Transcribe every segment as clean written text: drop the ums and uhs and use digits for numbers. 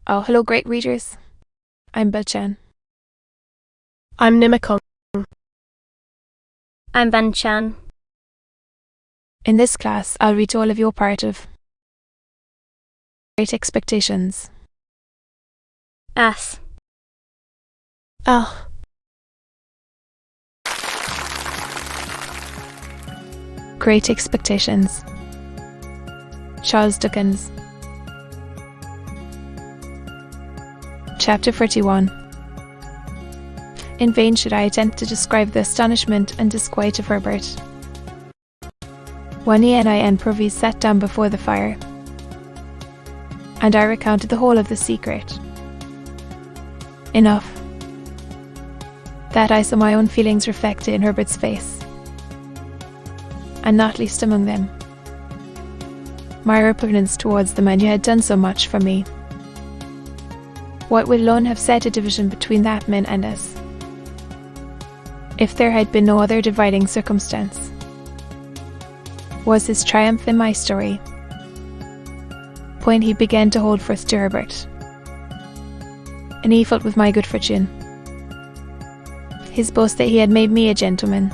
Oh, hello, great readers. I'm Belchan. I'm Nimakong. I'm Banchan. In this class, I'll read all of your part of Great Expectations. As. Ah. Great Expectations. Charles Dickens. Chapter 41. In vain should I attempt to describe the astonishment and disquiet of Herbert. When he and I and Purvis sat down before the fire, and I recounted the whole of the secret. Enough that I saw my own feelings reflected in Herbert's face, and not least among them, my repugnance towards the man who had done so much for me. What would alone have set a division between that man and us, if there had been no other dividing circumstance, was his triumph in my story, when he began to hold forth to Herbert, and he felt with my good fortune, his boast that he had made me a gentleman,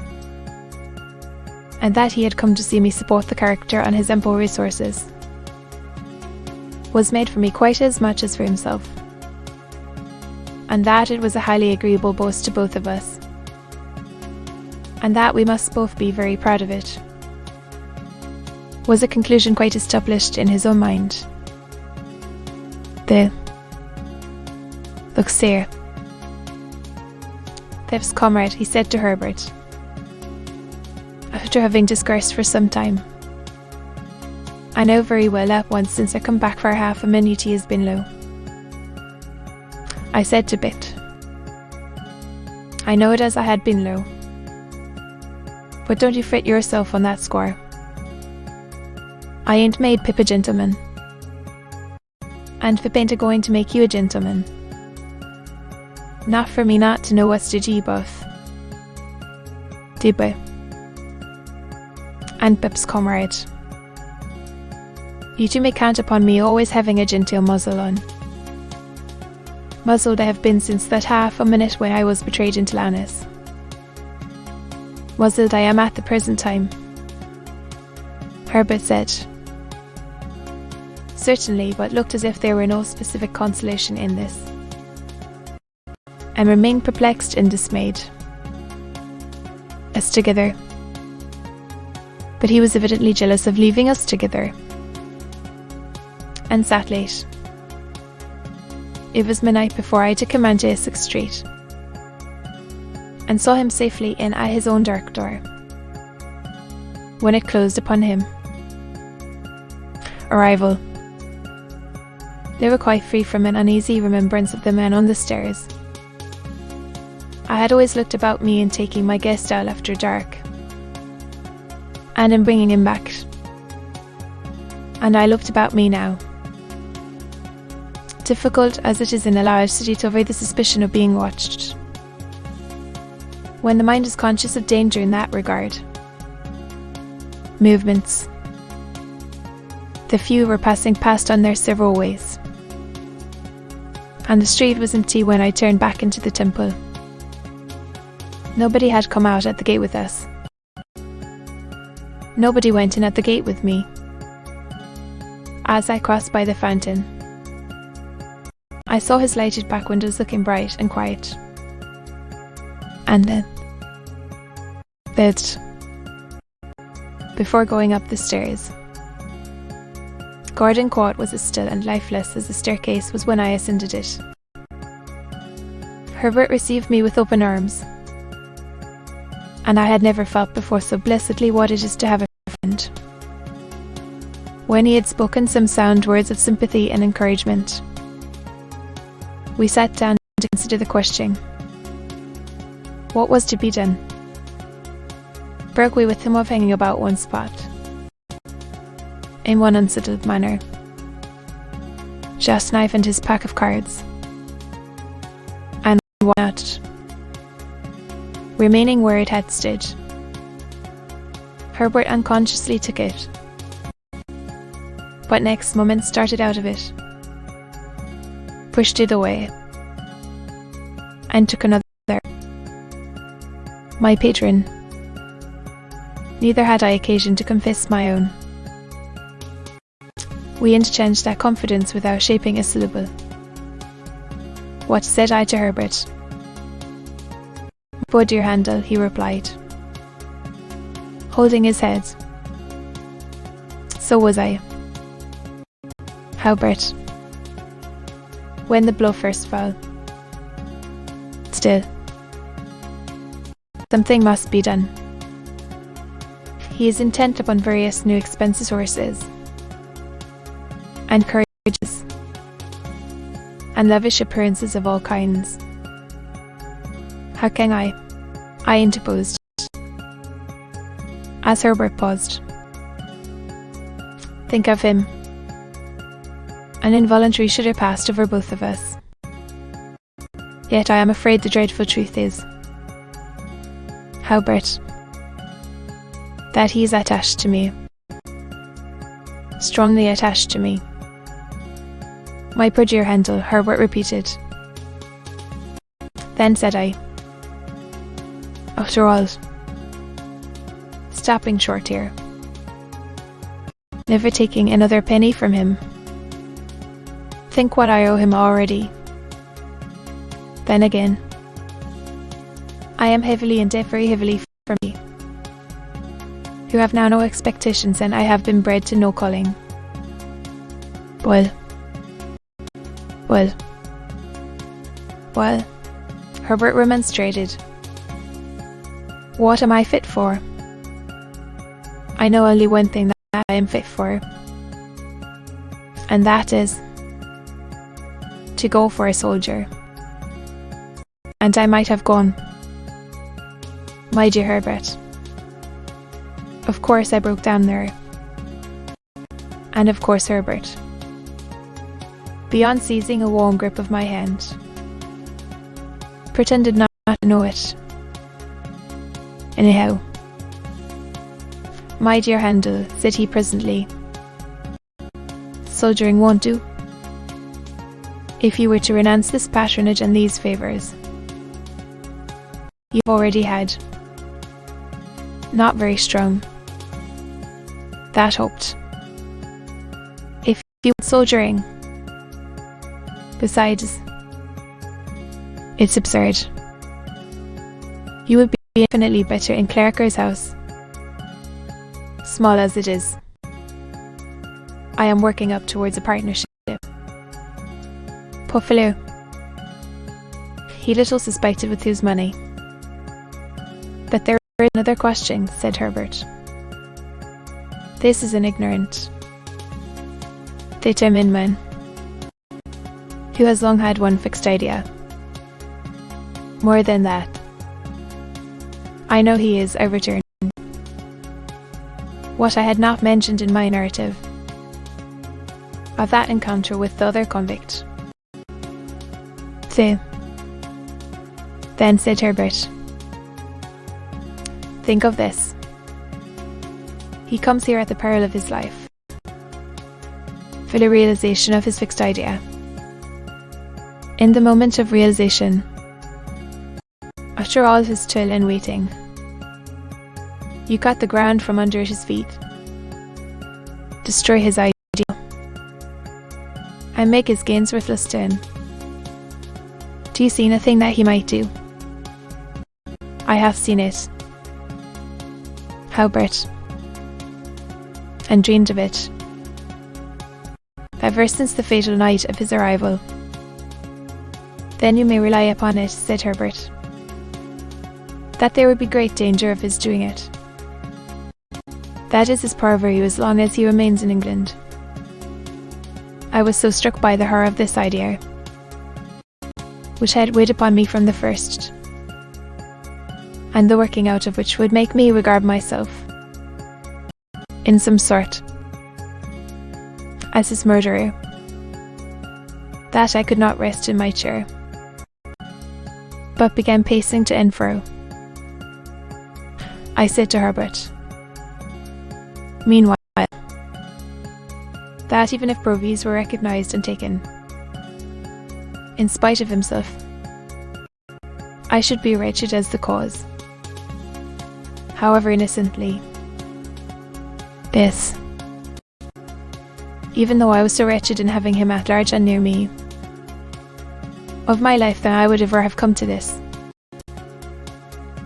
and that he had come to see me support the character on his ample resources, was made for me quite as much as for himself, and that it was a highly agreeable boast to both of us, and that we must both be very proud of it, was a conclusion quite established in his own mind. Look, sir, Thef's comrade, he said to Herbert, after having discoursed for some time, I know very well at once since I come back for half a minute he has been low. I said to Bit, I know it as I had been low, but don't you fret yourself on that score. I ain't made Pip a gentleman, and Pip ain't a-going to make you a gentleman. Not for me not to know what's did ye both. Dibbe and Pip's comrade. You two may count upon me always having a genteel muzzle on. Muzzled I have been since that half a minute when I was betrayed into Lannis. Muzzled I am at the present time. Herbert said, certainly, but looked as if there were no specific consolation in this, and remained perplexed and dismayed. As together. But he was evidently jealous of leaving us together, and sat late. It was midnight before I took him on to Essex Street, and saw him safely in at his own dark door, when it closed upon him. Arrival. They were quite free from an uneasy remembrance of the man on the stairs. I had always looked about me in taking my guest out after dark, and in bringing him back, and I looked about me now. Difficult as it is in a large city to avoid the suspicion of being watched, when the mind is conscious of danger in that regard. Movements. The few were passing past on their several ways, and the street was empty when I turned back into the temple. Nobody had come out at the gate with us. Nobody went in at the gate with me. As I crossed by the fountain, I saw his lighted back windows looking bright and quiet. And then, before going up the stairs, Gordon Court was as still and lifeless as the staircase was when I ascended it. Herbert received me with open arms, and I had never felt before so blessedly what it is to have a friend. When he had spoken some sound words of sympathy and encouragement, we sat down to consider the question. What was to be done? Broke we with him of hanging about one spot, in one unsettled manner, Jackknife and his pack of cards, and why not, remaining where it had stood. Herbert unconsciously took it, but next moment started out of it, pushed it away, and took another. My patron. Neither had I occasion to confess my own. We interchanged that confidence without shaping a syllable. What said I to Herbert? "But dear Handel," he replied, holding his head. So was I. Halbert. When the blow first fell. Still. Something must be done. He is intent upon various new expensive sources, and courages, and lavish appearances of all kinds. How can I interposed, as Herbert paused. Think of him. An involuntary shudder passed over both of us. Yet I am afraid the dreadful truth is, Halbert, that he is attached to me. Strongly attached to me. My poor dear Handel, Herbert repeated. Then said I, after all, stopping short here, never taking another penny from him. Think what I owe him already. Then again, I am heavily in debt, very heavily for me, who have now no expectations, and I have been bred to no calling. Well, Herbert remonstrated. What am I fit for? I know only one thing that I am fit for, and that is to go for a soldier. And I might have gone. My dear Herbert. Of course I broke down there. And of course Herbert, beyond seizing a warm grip of my hand, pretended not to know it. Anyhow, my dear Handel, said he presently, soldiering won't do. If you were to renounce this patronage and these favours, you've already had, not very strong, that hoped. If you went soldiering, besides, it's absurd. You would be infinitely better in Clarker's house, small as it is. I am working up towards a partnership. Poor fellow. He little suspected with whose money. But there is another question, said Herbert. This is an ignorant, determined man, who has long had one fixed idea. More than that, I know he is, I returned, what I had not mentioned in my narrative, of that encounter with the other convict. Say, then said Herbert, think of this. He comes here at the peril of his life, for the realization of his fixed idea. In the moment of realization, after all his toil and waiting, you cut the ground from under his feet, destroy his ideal, and make his gains worthless to him. Do you see nothing that he might do? I have seen it, Halbert, and dreamed of it, ever since the fatal night of his arrival. Then you may rely upon it, said Herbert, that there would be great danger of his doing it. That is his purview as long as he remains in England. I was so struck by the horror of this idea, which had weighed upon me from the first, and the working out of which would make me regard myself, in some sort, as his murderer, that I could not rest in my chair, but began pacing to and fro. I said to Herbert, meanwhile, that even if Brovies were recognised and taken, in spite of himself. I should be wretched as the cause. However innocently. This. Even though I was so wretched in having him at large and near me. Of my life than I would ever have come to this.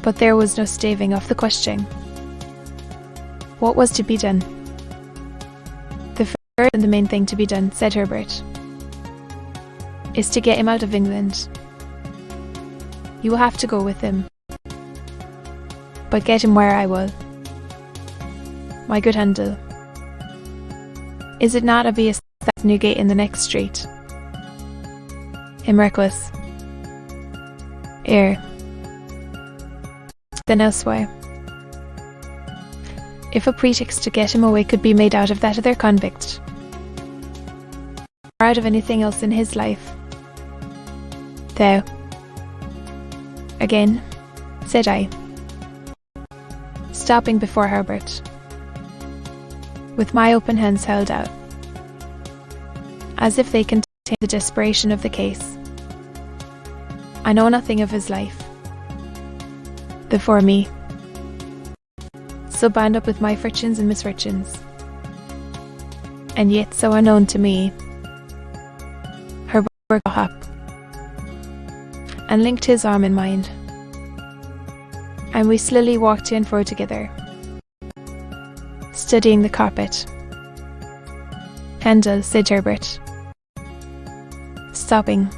But there was no staving off the question. What was to be done? The first and the main thing to be done, said Herbert, is to get him out of England. You will have to go with him. But get him where I will. My good Handel. Is it not obvious that Newgate in the next street? Him reckless. Then elsewhere. If a pretext to get him away could be made out of that other convict, or out of anything else in his life. Thou. Again, said I, stopping before Herbert, with my open hands held out, as if they contained the desperation of the case. I know nothing of his life. Before me, so bound up with my fortunes and misfortunes, and yet so unknown to me. Herbert got up and linked his arm in mine, and we slowly walked to and fro together, studying the carpet. Handel, said Herbert, stopping.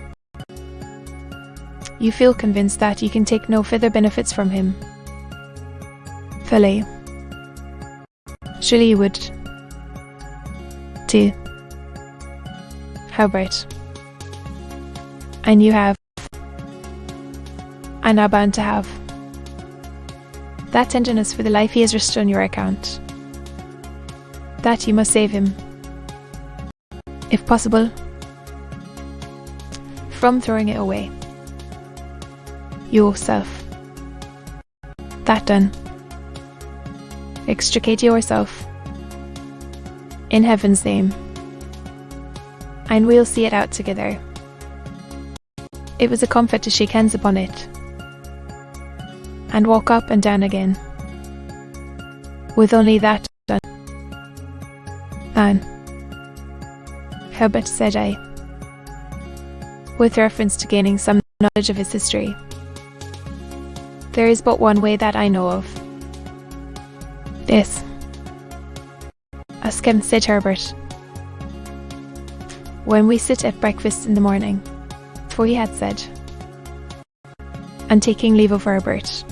You feel convinced that you can take no further benefits from him. Fully. Surely you would. Too. Herbert. And you have. And are bound to have. That tenderness for the life he has risked on your account. That you must save him. If possible. From throwing it away. Yourself. That done. Extricate yourself. In heaven's name. And we'll see it out together. It was a comfort to shake hands upon it. And walk up and down again. With only that done. Anne. Herbert, said I, with reference to gaining some knowledge of his history. There is but one way that I know of. This. Ask him, said Herbert. When we sit at breakfast in the morning, for he had said, and taking leave of Herbert,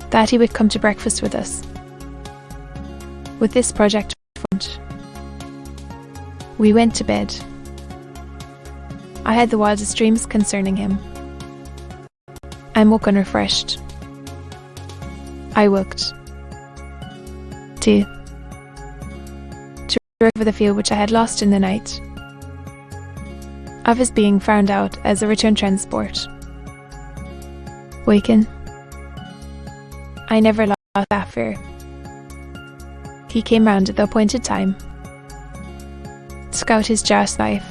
that he would come to breakfast with us. With this project in front, we went to bed. I had the wildest dreams concerning him. I woke unrefreshed. I worked. To recover the feel which I had lost in the night, of his being found out as a return transport. Waken. I never lost that fear. He came round at the appointed time, took out his jar's knife,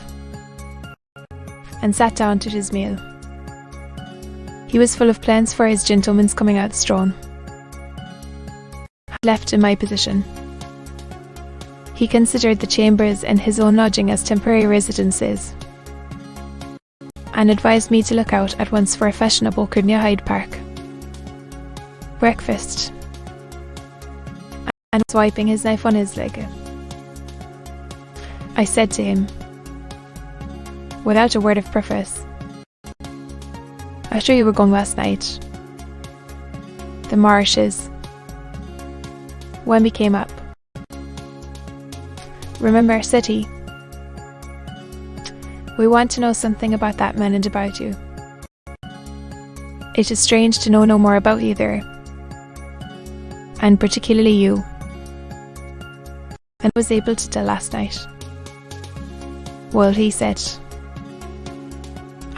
and sat down to his meal. He was full of plans for his gentleman's coming out strong. Left in my position. He considered the chambers and his own lodging as temporary residences, and advised me to look out at once for a fashionable crib near Hyde Park. Breakfast. And swiping his knife on his leg, I said to him, without a word of preface, "After you were gone last night, the marshes, when we came up. Remember," said he, "we want to know something about that man and about you. It is strange to know no more about either, and particularly you." And I was able to tell last night. "Well," he said,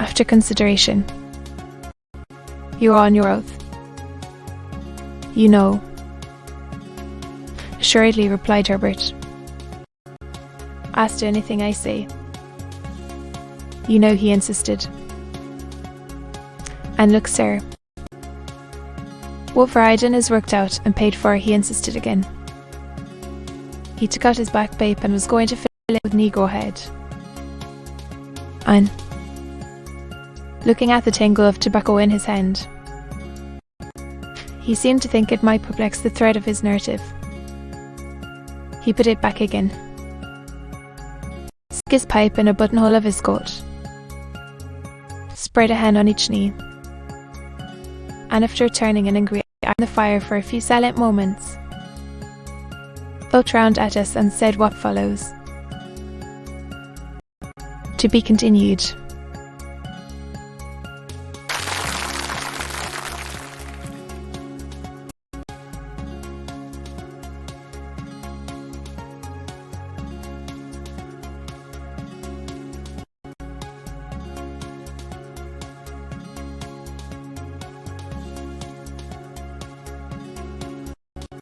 after consideration, "you are on your oath. You know." "Assuredly," replied Herbert. "As to anything I say, You know, he insisted. And look, sir. What Varidan is worked out and paid for, he insisted again. He took out his back pipe and was going to fill it with Negro head. And, looking at the tingle of tobacco in his hand, he seemed to think it might perplex the thread of his narrative. He put it back again, stuck his pipe in a buttonhole of his coat, spread a hand on each knee, and after turning an angry eye on the fire for a few silent moments, looked round at us and said what follows. To be continued.